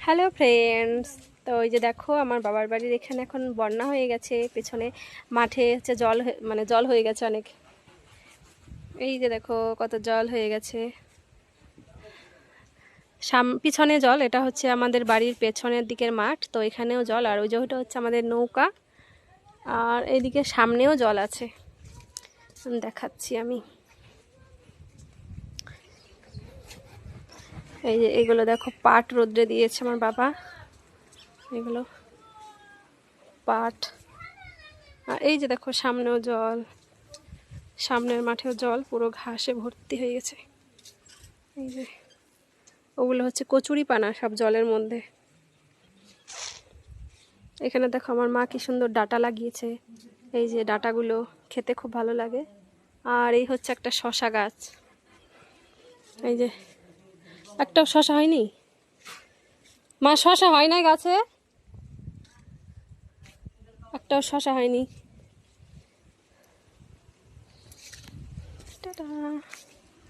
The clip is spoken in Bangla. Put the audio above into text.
হ্যালো ফ্রেন্ডস, তো ওই যে দেখো আমার বাবার বাড়ির এখানে এখন বন্যা হয়ে গেছে। পেছনে মাঠে হচ্ছে জল মানে জল হয়ে গেছে অনেক। এই যে দেখো কত জল হয়ে গেছে, পিছনে জল। এটা হচ্ছে আমাদের বাড়ির পেছনের দিকের মাঠ, তো এখানেও জল। আর ওই যে ওটা হচ্ছে আমাদের নৌকা, আর এইদিকে সামনেও জল আছে, দেখাচ্ছি আমি। এই যে এগুলো দেখো পাট রোদ্রে দিয়েছে আমার বাবা, এগুলো পাট। আর এই যে দেখো সামনেও জল, সামনের মাঠেও জল, পুরো ঘাসে ভর্তি হয়ে গেছে। এই যে ওগুলো হচ্ছে কচুরি পানা, সব জলের মধ্যে। এখানে দেখো আমার মা কি সুন্দর ডাঁটা লাগিয়েছে, এই যে ডাঁটাগুলো খেতে খুব ভালো লাগে। আর এই হচ্ছে একটা শশা গাছ, এই যে একটাও শশা হয়নি। মা শশা হয় না গাছে, একটাও শশা হয়নি। টাটা।